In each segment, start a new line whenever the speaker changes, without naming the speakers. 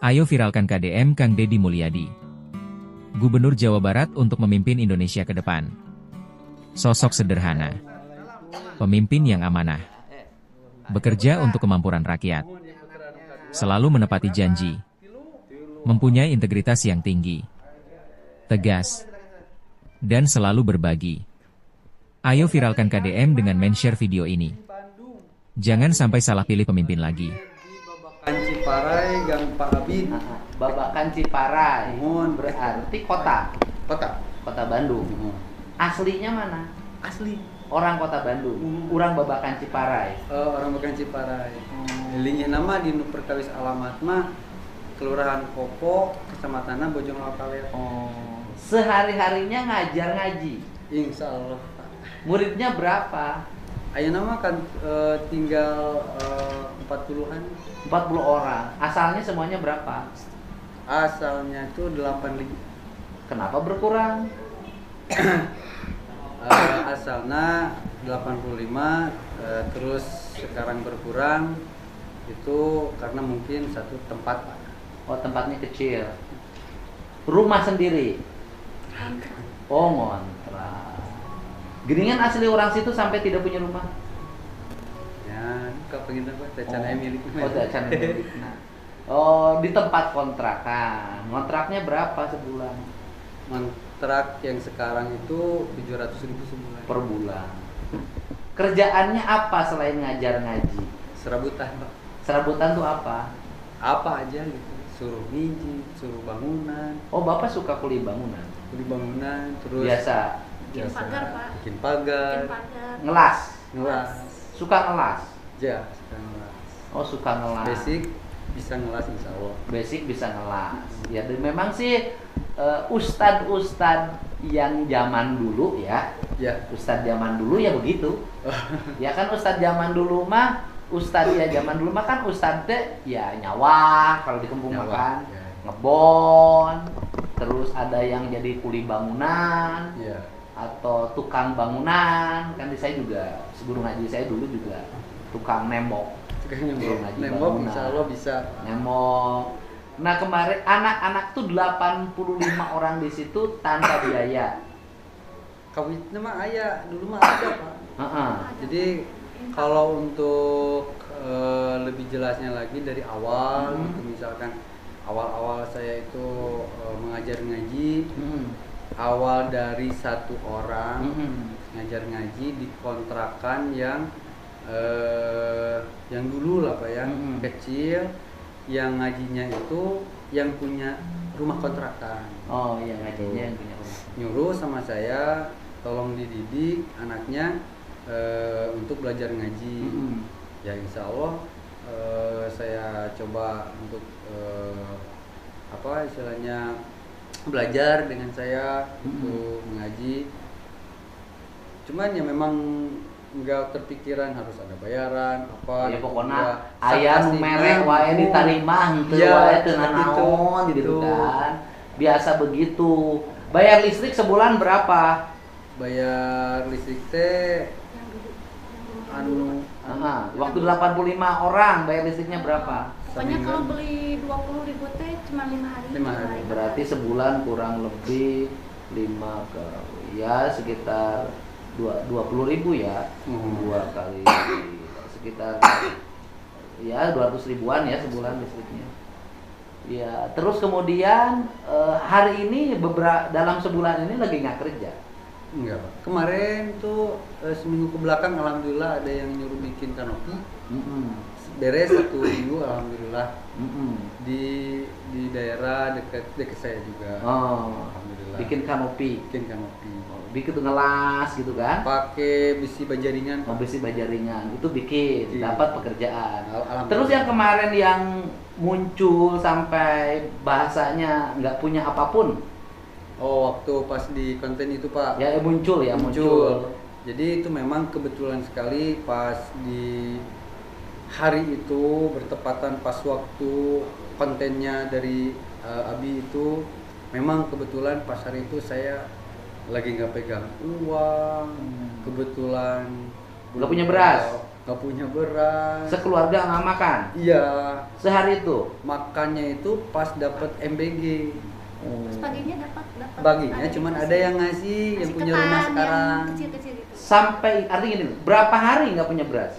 Ayo viralkan KDM Kang Deddy Mulyadi, Gubernur Jawa Barat untuk memimpin Indonesia ke depan. Sosok sederhana, pemimpin yang amanah, bekerja untuk kemakmuran rakyat, selalu menepati janji, mempunyai integritas yang tinggi, tegas, dan selalu berbagi. Ayo viralkan KDM dengan men-share video ini. Jangan sampai salah pilih pemimpin lagi.
Babakan Ciparai, Gang Pak Abid.
Babakan Ciparai.
Mohon
Berarti kota Bandung. Aslinya mana?
Asli.
Orang kota Bandung. Orang Babakan Ciparai.
Orang Babakan Ciparai. Lingnya nama di perkawis alamat mah Kelurahan Kopo, Kecamatan Bojong Lakaler.
Sehari-harinya ngajar ngaji.
Insya Allah.
Muridnya berapa?
Ayo nama kan tinggal 40-an.
40 orang. Asalnya semuanya berapa?
Asalnya itu 85.
Kenapa berkurang?
Asalnya 85, terus sekarang berkurang itu karena mungkin satu tempat, Pak.
Oh, tempatnya kecil. Rumah sendiri? Oh, ngontrak. Geningan asli orang situ sampai tidak punya rumah?
Ya, kau pengen apa? Tecana milik.
Oh, tecana milik. Oh, di tempat kontrakan. Kontraknya berapa sebulan?
Kontrak yang sekarang itu 700.000 sebulan.
Per bulan. Kerjaannya apa selain ngajar ngaji?
Serabutan, Pak.
Serabutan tuh apa?
Apa aja gitu. Suruh ngiji, suruh bangunan.
Oh, Bapak suka kuli bangunan?
Kuli bangunan, terus
Biasa.
Bikin pagar, Pak.
Bikin pagar.
Ngelas?
Ngelas.
Suka ngelas?
Ya, suka ngelas.
Oh, suka ngelas.
Basic bisa ngelas insya Allah.
Basic bisa ngelas. Ya, dan memang sih ustadz-ustadz yang zaman dulu ya.
Ya.
Ustadz zaman dulu ya begitu. Ya kan ustadz zaman dulu mah, ustadz ya zaman dulu mah kan ustadz teh ya nyawa kalau di kampung
Nyawa,
makan,
ya.
ngebon, terus ada yang jadi kuli bangunan.
Iya.
Atau tukang bangunan, kan di saya juga guru ngaji saya dulu juga tukang nembok.
Tukang
ngaji
nembok
bangunan.
insya Allah bisa.
Nembok. Nah, kemarin anak-anak tuh 85 orang di situ tanpa biaya.
Kawitnya mah ayah, dulu mah ada, Pak. Jadi kalau untuk lebih jelasnya lagi dari awal gitu, misalkan awal-awal saya itu mengajar ngaji, awal dari satu orang ngajar ngaji di kontrakan yang dulu lah Pak ya, kecil, yang ngajinya itu yang punya rumah kontrakan.
Oh iya, ngajinya yang punya rumah.
Nyuruh sama saya tolong dididik anaknya untuk belajar ngaji. Ya insya Allah saya coba untuk apa istilahnya belajar dengan saya untuk mengaji. Cuman ya memang nggak terpikiran harus ada bayaran apa.
Ya
gitu.
pokoknya
Ya,
aya nu merek wae diterima henteu wae teu nanaon gitu kan. Biasa begitu. Bayar listrik sebulan berapa?
Bayar listrik teh
Waktu 85 orang bayar listriknya berapa?
Pokoknya kalau beli 20.000 teh cuma 5 hari.
5 hari.
Berarti sebulan kurang lebih 5 ke ya sekitar 20.000 ya. 2 kali sekitar ya 200 ribuan ya sebulan listriknya. Ya, terus kemudian hari ini dalam sebulan ini lagi nggak kerja.
Enggak, Pak. Kemarin tuh seminggu ke belakang alhamdulillah ada yang nyuruh bikin kanopi. Beres 1 minggu alhamdulillah. Di daerah dekat saya juga.
Oh,
alhamdulillah.
bikin kanopi. Bikin ngelas gitu kan?
Pakai besi baja ringan.
Oh, besi baja ringan. Itu bikin, dapat pekerjaan. Terus yang kemarin yang muncul sampai bahasanya nggak punya apapun.
Oh, waktu pas di konten itu, Pak.
Ya, muncul.
Jadi itu memang kebetulan sekali pas di hari itu bertepatan pas waktu kontennya dari Abi itu memang kebetulan pas hari itu saya lagi nggak pegang uang, kebetulan
nggak punya beras.
nggak punya beras.
Sekeluarga nggak makan.
Iya.
Sehari itu.
Makannya itu pas dapat MBG.
Terus paginya dapat
Baginya cuman ada yang ngasih yang punya rumah sekarang.
Kecil-kecil gitu.
Sampai artinya gini, berapa hari nggak punya beras?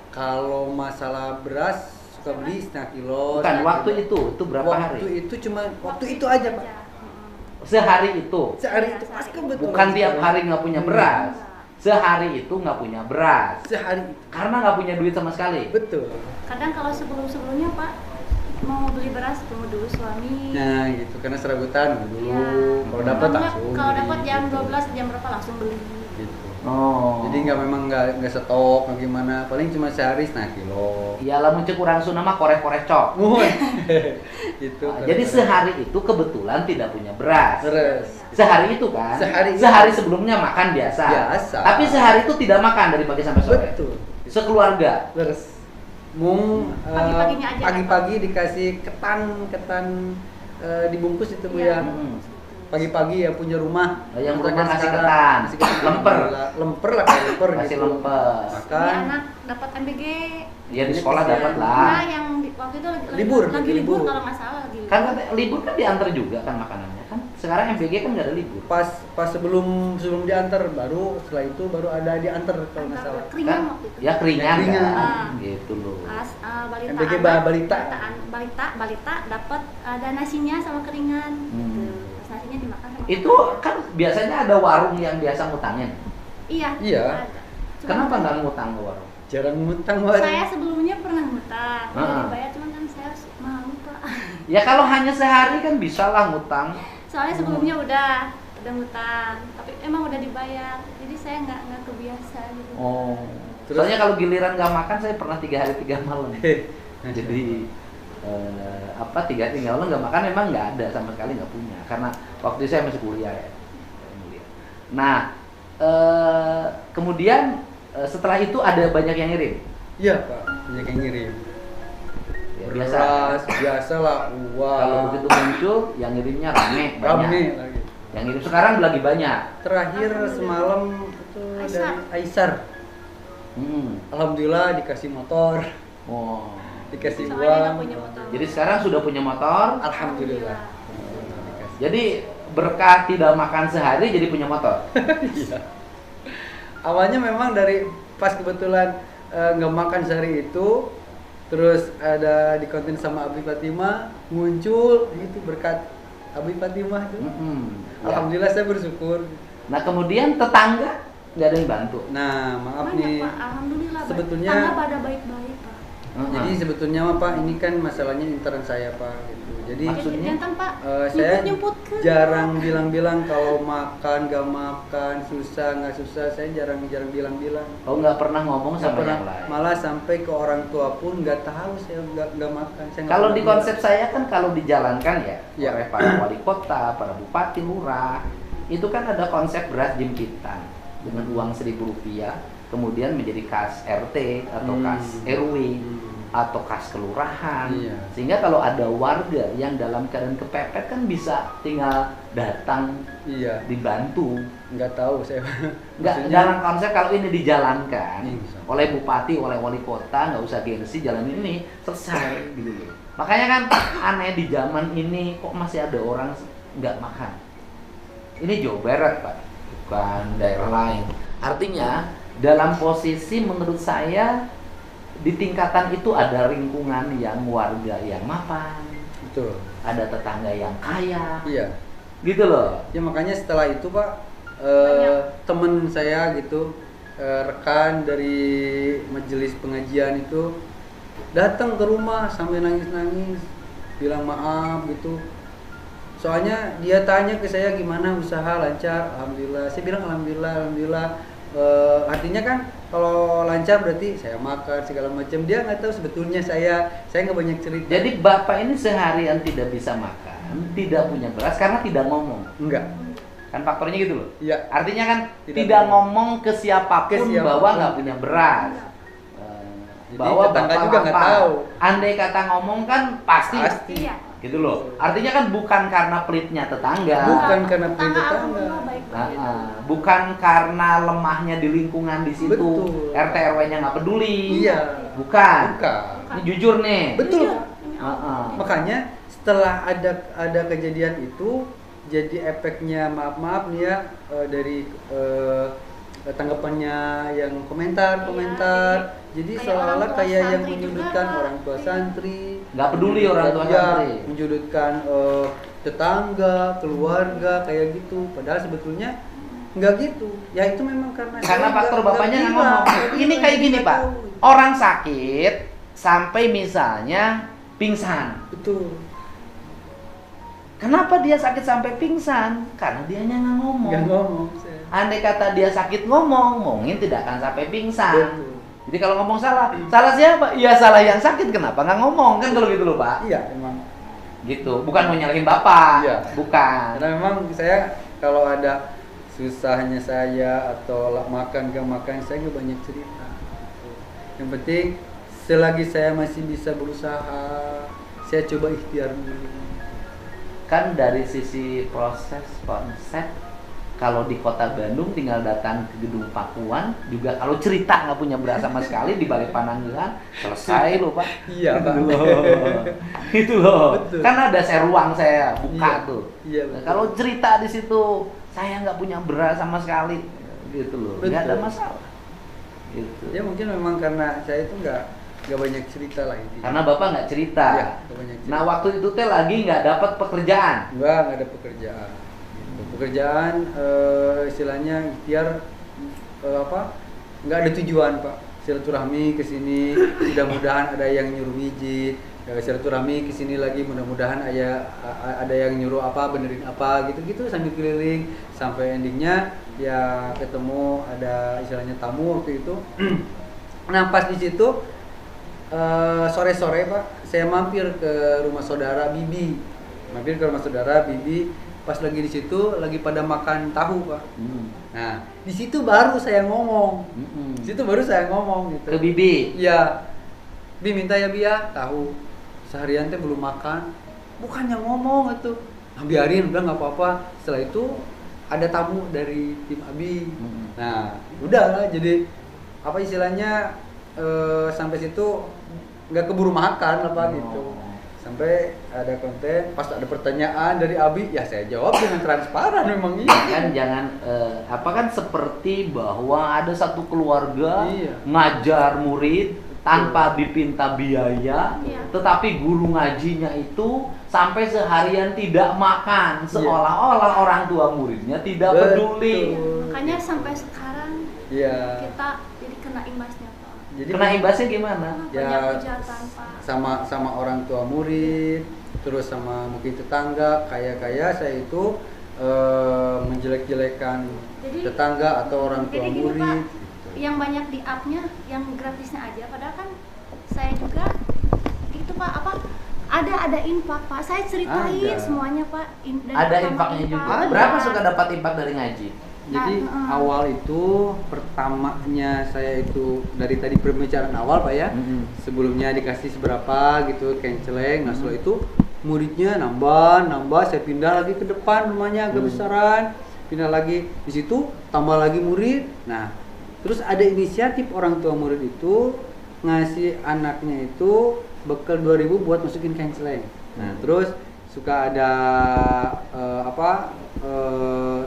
Kalau masalah beras suka beli setengah kilo.
Bukan,
setengah
waktu
kilo.
itu berapa hari?
Waktu itu cuma waktu itu aja, Pak.
Sehari itu.
Sehari
Iya,
itu pas
sehari.
kebetulan.
Bukan tiap
sekali.
hari nggak punya beras. Sehari itu nggak punya beras.
Sehari itu.
Karena nggak punya duit sama sekali.
Betul.
Kadang kalau sebelum-sebelumnya Pak mau beli beras tunggu dulu suami.
Nah, gitu karena serabutan dulu.
Iya.
Kalau dapat
Kadang
langsung.
Kalau
beli,
dapat jam
gitu.
12 jam berapa langsung beli.
Gitu.
Oh.
Jadi nggak stok nggak gimana, paling cuma sehari setengah kilo.
Ya lamun cek urang Sunda mah korek-korek cok.
Muhun. Gitu.
Nah, jadi sehari itu kebetulan tidak punya beras.
Terus.
Sehari itu kan?
Sehari.
Sebelumnya makan biasa.
Biasa.
Tapi sehari itu tidak makan dari pagi sampai sore.
Betul.
Sekeluarga.
Terus
Pagi-paginya aja
pagi-pagi dikasih ketan dibungkus itu Bu ya.
Hmm.
Pagi-pagi ya punya rumah.
Yang
Misalkan
rumah ngasih
sekarang,
ketan.
ngasih ketan.
Lemper.
Lemper lah kayak lemper
Kasih
gitu.
lemper.
Ini
Makan.
anak dapat MBG.
Ya di sekolah
Iya.
dapat
Nah,
lah.
yang waktu itu lagi
Libur,
lagi
libur.
libur kalau nggak salah lagi.
Kan libur kan diantar juga kan makanannya kan. Sekarang MBG kan nggak ada libur.
Pas sebelum diantar setelah itu baru ada diantar kalau nggak salah.
Keringan
Kan?
waktu itu.
Ya keringan
Keringan.
kan. Gitu loh.
Balita
MBG
anak,
balita.
balita dapat ada nasinya sama keringan.
Hmm.
Gitu. Terus nasinya dimakan sama
Itu kan biasanya ada warung yang biasa ngutangin.
Iya.
Iya.
Ada. Cuman
Kenapa
kan
nggak ngutang ke warung?
Jarang ngutang Pak.
Saya sebelumnya pernah ngutang, udah
Ah.
dibayar cuman kan saya malu Pak.
Ya kalau hanya sehari kan bisa lah ngutang.
Soalnya sebelumnya udah ngutang, tapi emang udah dibayar, jadi saya nggak kebiasa gitu.
Oh.
Terus?
Soalnya kalau giliran nggak makan saya pernah 3 hari 3 malam. Jadi 3 hari 3 malam nggak makan memang nggak ada sama sekali, nggak punya. Karena waktu itu saya masih kuliah ya. Nah kemudian setelah itu ada banyak yang ngirim.
Iya Pak, banyak yang ngirim.
Ya, biasa.
Beras, biasa lah uang.
Kalau begitu muncul yang ngirimnya rame banyak.
Rame lagi.
Yang ngirim sekarang lagi banyak.
Terakhir semalam itu
Aisar.
dari Aisar. Alhamdulillah dikasih motor,
Oh.
dikasih
Soalnya
uang.
nggak punya motor.
Jadi sekarang sudah punya motor.
Alhamdulillah.
Jadi berkah tidak makan sehari jadi punya motor.
Iya. Awalnya memang dari pas kebetulan nggak makan sehari itu, terus ada di konten sama Abi Fatimah muncul itu berkat Abi Fatimah itu.
Ya.
Alhamdulillah saya bersyukur.
Nah kemudian tetangga nggak ada yang bantu.
Nah maaf
Banyak,
nih.
Pak. Alhamdulillah.
Sebetulnya-
tetangga pada baik-baik Pak.
Jadi sebetulnya mah Pak ini kan masalahnya intern saya Pak gitu. Jadi
Maksudnya?
Jantan Pak.
saya
Nyemput ke.
jarang bilang-bilang kalau makan gak makan susah nggak susah, saya jarang bilang-bilang.
Oh nggak pernah ngomong
Nggak
sama
pernah,
yang lain.
malah sampai ke orang tua pun nggak tahu saya nggak makan. Saya nggak
Kalau
pernah
di
bilang.
konsep saya kan kalau dijalankan ya
Ya.
oleh para wali kota, para bupati, lurah, itu kan ada konsep beras jimpitan dengan uang Rp1.000, kemudian menjadi kas RT atau kas RW atau kas kelurahan.
Iya.
Sehingga kalau ada warga yang dalam keadaan kepepet kan bisa tinggal datang
Iya,
dibantu.
nggak tahu saya.
Nggak,
Maksudnya-
dalam konsep kalau ini dijalankan
Iya.
oleh bupati, oleh wali kota, nggak usah gengsi, jalan ini selesai gitu loh. Makanya kan aneh di zaman ini kok masih ada orang nggak makan. Ini Jawa Barat Pak, bukan daerah lain. Artinya dalam posisi menurut saya di tingkatan itu ada lingkungan yang warga yang mapan,
Betul.
ada tetangga yang kaya,
Iya.
gitu loh.
Ya makanya setelah itu Pak, temen saya gitu, rekan dari majelis pengajian itu datang ke rumah sampai nangis-nangis, bilang maaf gitu. Soalnya dia tanya ke saya gimana usaha lancar, alhamdulillah. Saya bilang alhamdulillah. Artinya kan kalau lancar berarti saya makan segala macam. Dia nggak tahu sebetulnya saya nggak banyak cerita.
Jadi bapak ini seharian tidak bisa makan, tidak punya beras karena tidak ngomong.
enggak.
Kan faktornya gitu loh.
Iya.
Artinya kan
Tidak
tidak
ngomong.
ngomong ke siapapun,
Ke siapapun.
bahwa nggak punya beras.
Jadi
Bahwa
tetangga
bapak
juga nggak
lapar.
tahu.
Andai kata ngomong kan pasti.
Pasti.
Iya.
gitu loh. Artinya kan bukan karena pelitnya tetangga.
Bukan karena pelitnya tetangga.
alhamdulillah baik-baik.
Bukan karena lemahnya di lingkungan di situ.
Betul.
RT RW-nya nggak peduli.
Iya.
Bukan.
Bukan.
Ini jujur nih.
Betul.
Jujur.
Makanya setelah ada kejadian itu, jadi efeknya maaf nih ya, dari tanggapannya yang komentar. Jadi
Kayak
seolah-olah
orang tua
kayak yang
santri
menyudutkan
juga.
orang tua santri,
Nggak peduli orang tua
ya,
santri.
menyudutkan tetangga, keluarga kayak gitu. Padahal sebetulnya nggak gitu. Ya itu memang karena
Faktor bapaknya nggak
bilang.
ngomong. Ini kayak gini Pak, orang sakit sampai misalnya pingsan.
Betul.
Kenapa dia sakit sampai pingsan? Karena dianya nggak ngomong.
Nggak ngomong. Saya.
Andai kata dia sakit ngomongin tidak akan sampai pingsan.
Betul.
Jadi kalau ngomong salah siapa? Ya salah yang sakit, kenapa nggak ngomong? Kan kalau gitu loh Pak.
Iya emang.
Gitu, bukan mau nyalahin Bapak.
Iya.
Bukan.
Karena memang saya kalau ada susahnya saya atau makan gak makan, saya gak banyak cerita. Yang penting selagi saya masih bisa berusaha, saya coba ikhtiar dulu.
Kan dari sisi proses konsep, kalau di kota Bandung tinggal datang ke gedung Pakuan juga, kalau cerita nggak punya beras sama sekali di balik Pananggahan selesai loh Pak.
Iya Pak.
Itu loh.
Betul.
Kan ada ruang saya buka
Iya.
tuh.
Iya,
Nah,
betul.
kalau cerita di situ saya nggak punya beras sama sekali, gitu loh. Nggak ada
Betul.
masalah. Gitu.
Ya mungkin memang karena saya itu nggak banyak cerita lah intinya.
Karena Bapak nggak cerita.
Iya, nggak banyak cerita.
Nah waktu itu teh lagi nggak dapat pekerjaan.
nggak ada pekerjaan. Gitu. Pekerjaan istilahnya ikhtiar nggak ada tujuan Pak. Silaturahmi ke sini, mudah-mudahan ada yang nyuruh mijit. Silaturahmi ke sini lagi, mudah-mudahan ada yang nyuruh apa, benerin apa, gitu-gitu sambil keliling sampai endingnya ya ketemu ada istilahnya tamu waktu itu. Nah pas di situ sore-sore Pak, saya mampir ke rumah saudara Bibi. Pas lagi di situ lagi pada makan tahu Pak. Nah di situ baru saya ngomong. Gitu.
Ke Bibi.
Iya. Bi minta ya Bi ya tahu. Seharian teh belum makan. Bukannya ngomong itu. Nah, biarin udah nggak apa-apa. Setelah itu ada tamu dari tim Abi. Nah, udah lah jadi apa istilahnya sampai situ nggak keburu makan lah Pak gitu. Sampai ada konten, pas ada pertanyaan dari Abi, ya saya jawab dengan transparan memang iya.
Kan jangan kan seperti bahwa ada satu keluarga
Iya.
ngajar murid tanpa dipinta biaya,
Iya.
tetapi guru ngajinya itu sampai seharian tidak makan, seolah-olah orang tua muridnya tidak peduli.
Makanya sampai sekarang
Iya.
kita jadi kena imbasnya Pak.
Jadi
Kena imbasnya gimana?
Ya,
Banyak hujatan Pak.
sama orang tua murid, terus sama mungkin tetangga, kayak saya itu menjelek-jelekan
Jadi-
tetangga atau orang tua
Jadi gini
murid.
Pak,
gitu.
yang banyak di up-nya, yang gratisnya aja. Padahal kan saya juga itu Pak ada infak Pak. Saya ceritain
Ada.
semuanya Pak. Dari
Ada
pertama
infaknya juga.
Ada.
Berapa suka dapat infak dari ngaji?
Jadi
Nah,
awal itu pertamanya saya itu dari tadi pembicaraan awal Pak ya. Sebelumnya dikasih seberapa gitu kenceleng. Nah setelah itu muridnya nambah, saya pindah lagi ke depan rumahnya agak besaran, pindah lagi di situ tambah lagi murid. Nah terus ada inisiatif orang tua murid itu ngasih anaknya itu bekal 2.000 buat masukin kenceleng. Nah terus suka ada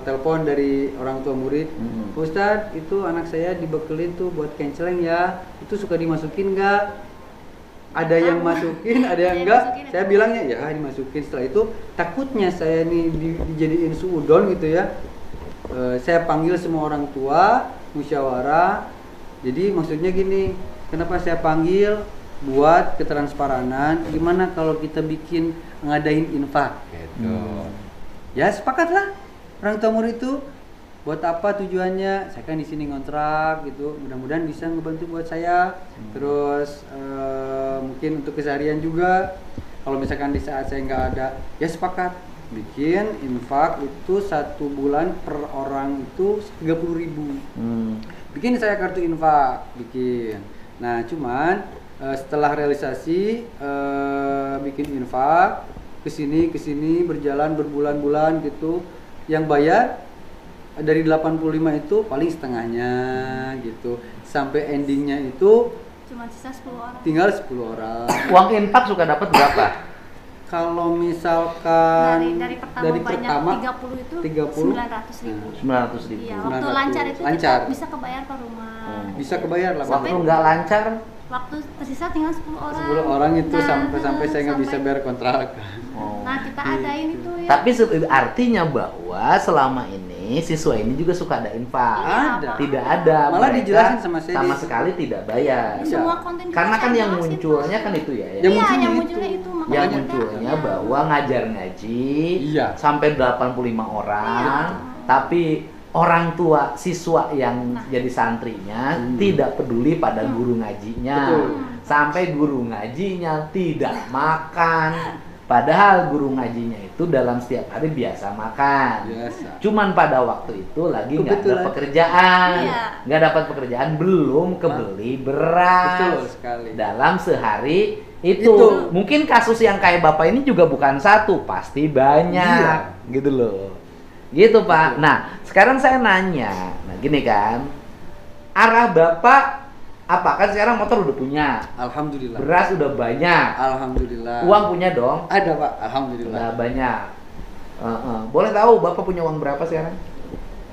telepon dari orang tua murid, Ustadz itu anak saya dibekelin tuh buat kenceleng ya, itu suka dimasukin nggak? Ada yang masukin, ada yang enggak. Saya bilangnya ya dimasukin. Setelah itu takutnya saya nih dijadiin suudon gitu ya. Saya panggil semua orang tua musyawarah. Jadi maksudnya gini, kenapa saya panggil? Buat ketransparanan. Gimana kalau kita bikin ngadain infak? Gitu. Ya sepakatlah orang tua murid itu. Buat apa tujuannya? Saya kan di sini ngontrak gitu. Mudah-mudahan bisa ngebantu buat saya. Terus mungkin untuk keseharian juga. Kalau misalkan di saat saya nggak ada, ya sepakat bikin infak itu 1 bulan per orang itu 30.000. Bikin saya kartu infak, bikin. Nah cuman setelah realisasi bikin infak ke sini berjalan berbulan-bulan gitu. Yang bayar dari 85 itu paling setengahnya gitu. Sampai endingnya itu
Cuma sisa 10 orang.
tinggal 10 orang.
Uang infak suka dapat berapa?
Kalau misalkan
Dari pertama banyak 30 itu
30.
900.000.
900.000.
Iya, waktu
900.
lancar itu
Lancar.
kita bisa kebayar per rumah.
Bisa kebayar lah.
Waktu nggak lancar,
Waktu tersisa tinggal 10 orang.
10 orang itu
Nah,
sampai saya nggak bisa
sampai-
bayar kontrak.
oh.
Nah, kita adain itu ya.
Tapi artinya bahwa selama ini siswa ini juga suka ada infak.
Ada.
Tidak ada.
Malah
Mereka
dijelasin sama saya
sama
di-
sekali tidak bayar.
Di semua konten kita
Karena kan
saya
yang
jelasin,
munculnya
Pak.
kan itu ya.
Yang
Iya,
munculnya
yang
itu.
munculnya itu makanya
Yang
kita-
munculnya
iya.
bahwa ngajar ngaji
Iya.
sampai 85 orang,
Iya.
tapi orang tua siswa yang
Nah.
jadi santrinya tidak peduli pada guru ngajinya.
Betul.
Sampai guru ngajinya tidak makan. Padahal guru ngajinya itu dalam setiap hari biasa makan.
Biasa.
Cuman pada waktu itu lagi nggak ada
Kebetulan.
pekerjaan,
Iya.
nggak dapat pekerjaan, belum kebeli beras.
Betul sekali.
Dalam sehari itu.
Itu.
Mungkin kasus yang kayak bapak ini juga bukan satu, pasti banyak, gitu loh. Gitu Pak.
Betul.
Nah sekarang saya nanya, nah gini kan, arah bapak apa? Kan sekarang motor udah punya,
Alhamdulillah.
beras udah banyak,
Alhamdulillah.
uang punya dong,
Ada Pak, alhamdulillah.
udah banyak. Boleh tahu bapak punya uang berapa sekarang?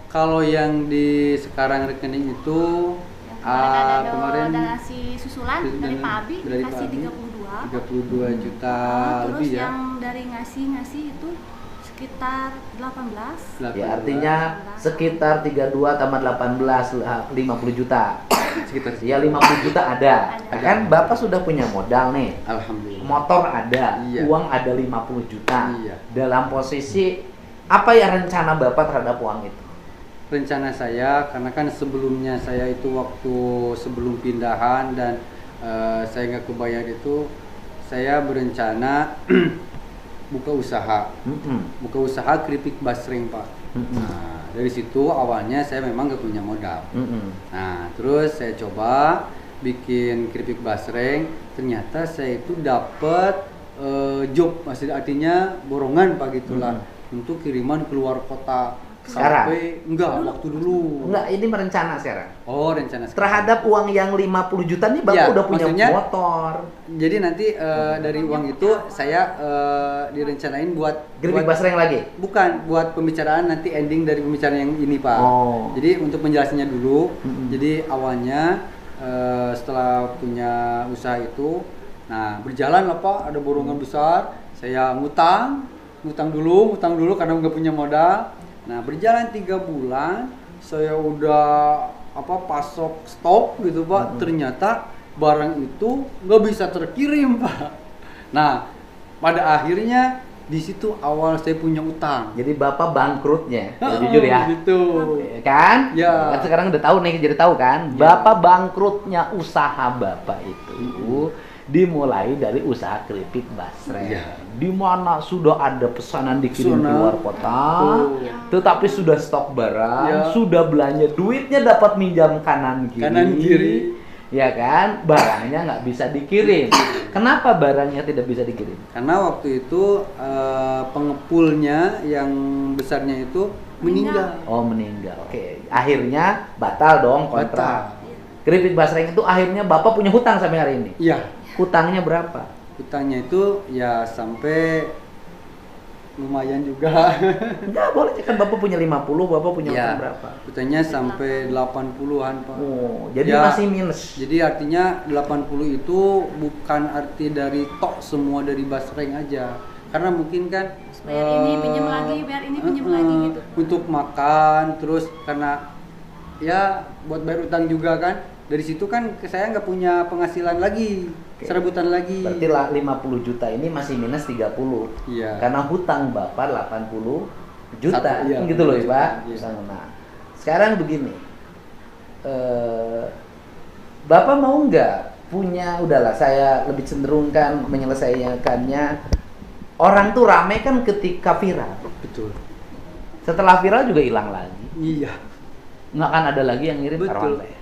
Kalau yang di sekarang rekening itu
Yang kemarin ada
kemarin
donasi susulan dari Pak Abi
dari
dikasih
Pak Abi,
32.
32 juta
Terus
lebih ya.
yang dari ngasih itu sekitar 18.
18.
Ya artinya sekitar 32 tambah 18 50 juta.
sekitar
Ya 50 juta ada.
Ada.
Kan bapak sudah punya modal nih.
Alhamdulillah.
Motor ada,
Iya.
uang ada 50 juta.
Iya.
Dalam posisi apa ya rencana bapak terhadap uang itu?
Rencana saya karena kan sebelumnya saya itu waktu sebelum pindahan dan saya nggak kebayar itu, saya berencana buka usaha. Buka usaha keripik basreng Pak. Nah, dari situ awalnya saya memang nggak punya modal. Nah, terus saya coba bikin keripik basreng, ternyata saya itu dapat job, maksudnya artinya borongan Pak gitulah untuk kiriman keluar kota.
Sekarang?
Sampai enggak waktu dulu.
Enggak, ini merencana sekarang.
Oh, rencana sekarang.
Terhadap uang yang 50 juta nih bapak
Ya,
udah punya
maksudnya-
motor.
Jadi nanti dari uang itu saya direncanain buat
Keripik basreng lagi.
bukan buat pembicaraan nanti ending dari pembicaraan yang ini Pak.
Oh.
Jadi untuk penjelasannya dulu.
Mm-mm.
Jadi awalnya setelah punya usaha itu, nah berjalan lah Pak, ada borongan besar. Saya ngutang dulu karena nggak punya modal. Nah berjalan 3 bulan, saya udah pasok stok gitu Pak. Ternyata barang itu nggak bisa terkirim Pak. Nah pada akhirnya di situ awal saya punya utang.
Jadi bapak bangkrutnya, ya, jujur ya.
Gitu.
Kan?
Ya.
Kan sekarang udah tahu nih, jadi tahu kan?
Ya.
Bapak bangkrutnya usaha bapak itu dimulai dari usaha keripik basreng.
Ya.
Di mana sudah ada pesanan dikirim
Pesanan.
keluar kota,
Betul.
tetapi sudah stok barang,
Ya.
sudah belanja, duitnya dapat minjam kanan kiri.
Kanan kiri.
Ya kan? Barangnya nggak bisa dikirim. Kenapa barangnya tidak bisa dikirim?
Karena waktu itu pengepulnya yang besarnya itu meninggal.
Oh, meninggal. Oke, akhirnya batal dong kontrak. Keripik basreng itu akhirnya bapak punya hutang sampai hari ini.
Iya.
Hutangnya berapa?
Utangnya itu ya sampai lumayan juga.
Enggak boleh, kan bapak punya 50, bapak punya
Ya,
hutang berapa?
utangnya sampai 80-an Pak.
Oh, jadi
Ya.
masih minus.
Jadi artinya 80 itu bukan arti dari tok semua dari basreng aja. Karena mungkin kan
Bayar ini pinjam lagi, bayar ini pinjam lagi gitu.
Untuk makan, terus karena ya buat bayar utang juga kan. Dari situ kan saya nggak punya penghasilan lagi,
Oke.
serabutan lagi.
Berarti 50 juta ini masih minus 30.
Iya.
Karena hutang bapak 80 juta.
Satu, iya,
Gitu loh,
80
Pak.
juta, iya.
Nah, sekarang begini. Bapak mau nggak punya, udahlah saya lebih cenderungkan menyelesaikannya. Orang tuh rame kan ketika viral.
Betul.
Setelah viral juga hilang lagi.
Iya.
Nggak akan ada lagi yang ngirim
Betul.
taruhan saya.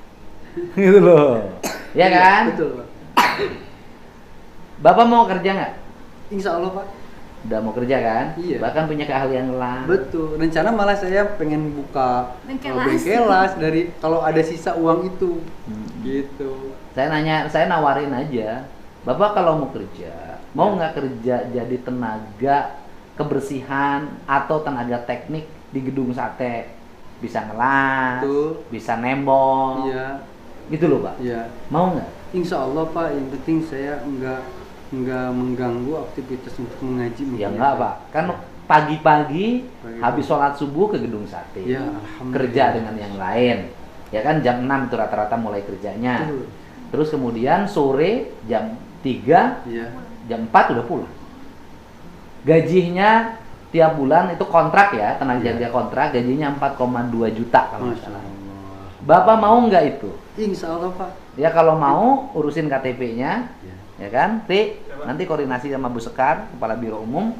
Gitu loh. Ya kan?
Betul Pak.
Bapak mau kerja nggak?
Insya Allah Pak.
udah mau kerja kan?
Iya.
Bahkan punya keahlian ngelas.
Betul. Rencana malah saya pengen buka
Bengkelas.
bengkelas dari kalau ada sisa uang itu. Gitu.
Saya nawarin aja, Bapak kalau mau kerja, mau nggak kerja jadi tenaga kebersihan atau tenaga teknik di gedung sate, bisa ngelas,
Betul.
bisa nembong,
Iya.
gitu loh Pak.
Iya.
Mau nggak?
Insya Allah Pak, yang penting saya nggak mengganggu aktivitas untuk mengaji.
Ya
mungkin
nggak Pak, kan pagi-pagi
Pagi-pagi.
habis sholat subuh ke gedung sate,
Ya, alhamdulillah.
kerja dengan yang lain, ya kan jam 6 itu rata-rata mulai kerjanya,
Betul.
terus kemudian sore jam 3,
Iya.
jam 4 udah pulang. Gajinya tiap bulan itu kontrak ya, tenaga
Iya.
kerja kontrak, gajinya 4,2 juta kalau nggak
Masya
salah.
Allah.
Bapak mau nggak itu?
Insya Allah Pak.
Ya kalau mau urusin KTP-nya,
Ya.
ya kan? Nanti koordinasi sama Bu Sekar, Kepala Biro Umum.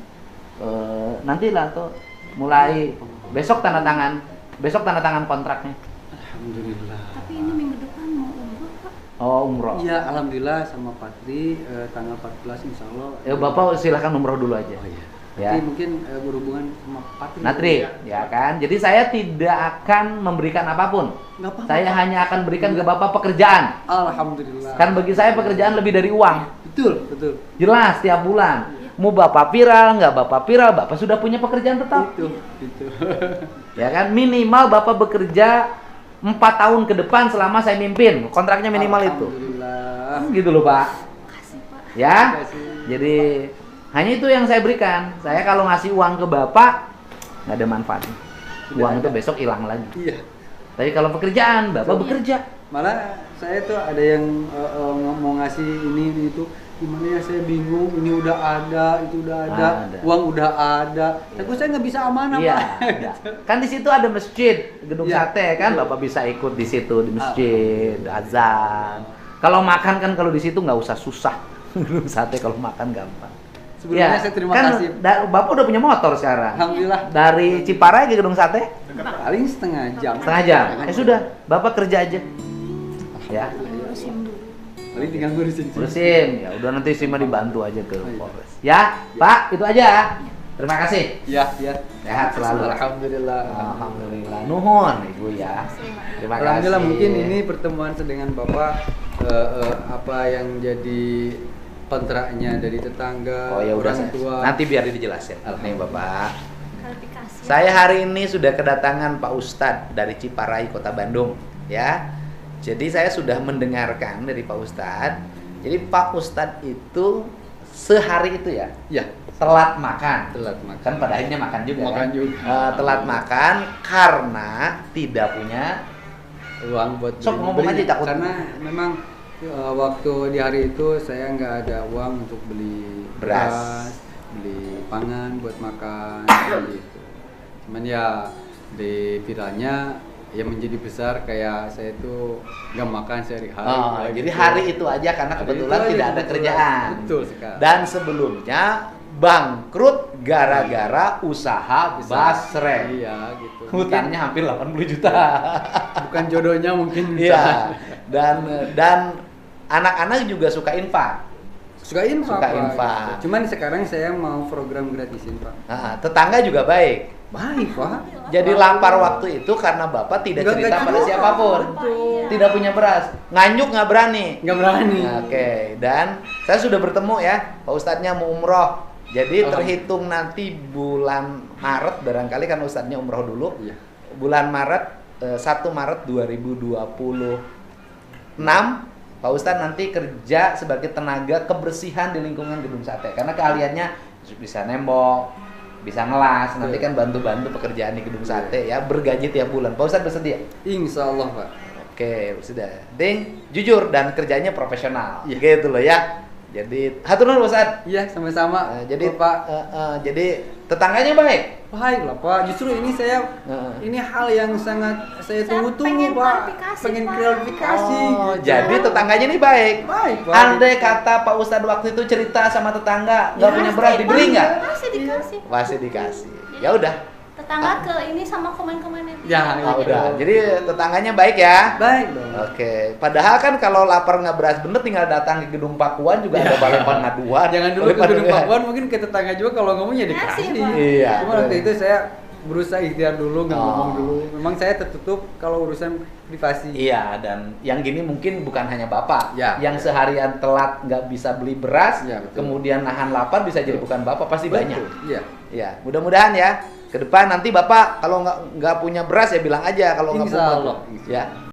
Nanti lah tuh mulai besok tanda tangan kontraknya.
Alhamdulillah.
Tapi ini minggu depan mau umroh Pak.
Oh umroh.
Iya, alhamdulillah sama Patri tanggal 14 insya Allah.
Ya Bapak silahkan umroh dulu aja.
Oh iya.
Ya.
Tapi mungkin berhubungan sama Patri.
Natri, ya kan? Jadi saya tidak akan memberikan apapun.
Nggak apa-apa.
Saya hanya akan berikan ke Bapak pekerjaan.
Alhamdulillah.
Kan bagi saya pekerjaan lebih dari uang.
Betul, betul.
Jelas tiap bulan. Mau Bapak viral, nggak Bapak viral, Bapak sudah punya pekerjaan tetap.
Itu.
Ya kan? Minimal Bapak bekerja 4 tahun ke depan selama saya mimpin. Kontraknya minimal itu.
Alhamdulillah.
Gitu loh Pak.
Kasih Pak.
Ya.
Terima kasih.
Jadi hanya itu yang saya berikan. Saya kalau ngasih uang ke Bapak nggak ada manfaatnya. Uang itu besok hilang lagi.
Iya.
Tapi kalau pekerjaan, Bapak bekerja.
Malah saya tuh ada yang mau ngasih ini itu, gimana ya, saya bingung, ini udah ada, itu udah ada,
Ada.
uang udah ada, tapi saya nggak bisa amanah
Iya.
Pak.
Iya. Kan di situ ada masjid, gedung
Iya,
sate kan,
betul.
Bapak bisa ikut di situ di masjid, azan. Kalau makan kan kalau di situ nggak usah susah. Gedung sate kalau makan gampang.
Sebelumnya saya terima
kan
kasih.
Bapak udah punya motor sekarang.
Alhamdulillah.
Dari Ciparai ke gedung sate
Paling setengah jam.
setengah jam. Ya sudah, Bapak kerja aja. Ya.
Urusin dulu.
Paling tinggal ngurusin.
Urusin, ya udah nanti Sima dibantu aja ke
Oh, iya.
Polres. Ya, Pak, itu aja. Terima kasih.
Ya, ya.
Sehat selalu.
Alhamdulillah.
Alhamdulillah. Nuhun Ibu ya. Terima kasih.
Alhamdulillah, mungkin ini pertemuan dengan Bapak apa yang jadi kontraknya dari tetangga,
Oh ya udah,
orang tua.
nanti biar dijelasin. Nih Bapak.
Klarifikasi.
Saya hari ini sudah kedatangan Pak Ustadz dari Ciparai, Kota Bandung, ya. Jadi saya sudah mendengarkan dari Pak Ustadz. Jadi Pak Ustadz itu sehari itu ya,
Ya,
telat makan.
telat makan.
Kan pada akhirnya makan juga.
Makan
kan?
juga.
Telat makan karena tidak punya.
Uang buat
Sok ngomong aja, takut.
karena memang waktu di hari itu saya nggak ada uang untuk beli
Beras.
beli pangan buat makan gitu. Cuman ya di viralnya yang menjadi besar kayak saya itu nggak makan sehari-hari.
Oh,
kayak
jadi
gitu.
hari itu aja karena
Hari
kebetulan
itu aja
tidak ada
kebetulan.
kerjaan.
Betul sekali.
Dan sebelumnya bangkrut gara-gara usaha basreng.
Iya gitu.
Hutangnya hampir 80 juta.
Bukan jodohnya mungkin.
Iya. Dan anak-anak juga suka infak.
Suka infak.
Suka
Pak,
infak.
gitu. Cuman sekarang saya mau program gratisin Pak.
Nah, tetangga juga baik.
Baik Pak.
Jadi lapar waktu itu karena Bapak tidak
Nggak
cerita pada
cerita.
siapapun.
Betul.
Tidak punya beras. Nganyuk nggak berani.
Nggak berani.
Oke, dan saya sudah bertemu ya, Pak Ustadznya mau umroh. Jadi
Alhamdulillah.
terhitung nanti bulan Maret, barangkali kan Ustadznya umroh dulu.
Iya.
Bulan Maret, 1 Maret 2026, Pak Ustadz nanti kerja sebagai tenaga kebersihan di lingkungan gedung sate. Karena keahliannya bisa nembok, bisa ngelas, nanti kan bantu-bantu pekerjaan di gedung sate ya, bergaji tiap bulan. Pak Ustadz bersedia?
Insya Allah Pak.
Oke, sudah. Ding, jujur dan kerjanya profesional.
Iya.
Gitu loh ya. Jadi, hatur nuhun Ustaz.
Iya sama-sama.
Jadi
Pak.
jadi tetangganya baik.
Baik lah Pak. Justru ini saya ini hal yang sangat saya
Saya
tunggu-tunggu
pengen
Pak.
klarifikasi,
Pengen
Pak.
klarifikasi.
Oh,
gitu.
jadi tetangganya ini baik.
Baik Pak.
Andai kata Pak Ustadz waktu itu cerita sama tetangga nggak
Ya,
punya beras,
pasti,
dibeli nggak?
Masih dikasih.
Pasti dikasih. Ya udah,
tetangga ke ini sama komen-komen
Ya,
Oh, udah. Jadi tetangganya baik ya.
Baik dong.
Oke. Padahal kan kalau lapar nggak beras bener tinggal datang ke gedung Pakuan juga ada balai pengaduan.
Jangan dulu ke gedung Pakuan, mungkin ke tetangga juga kalau ngomongnya dikasih.
Kasih, Pak.
Iya.
Cuma waktu itu saya berusaha ikhtiar dulu, nggak
Oh.
ngomong dulu. Memang saya tertutup kalau urusan privasi.
Iya, dan yang gini mungkin bukan hanya Bapak.
Ya,
yang
ya.
seharian telat nggak bisa beli beras,
Ya, betul.
kemudian nahan lapar bisa jadi bukan Bapak, pasti
Betul.
banyak.
Iya.
Ya, mudah-mudahan ya. Ke depan nanti Bapak kalau nggak punya beras ya bilang aja kalau nggak
Insya Allah.
Ya.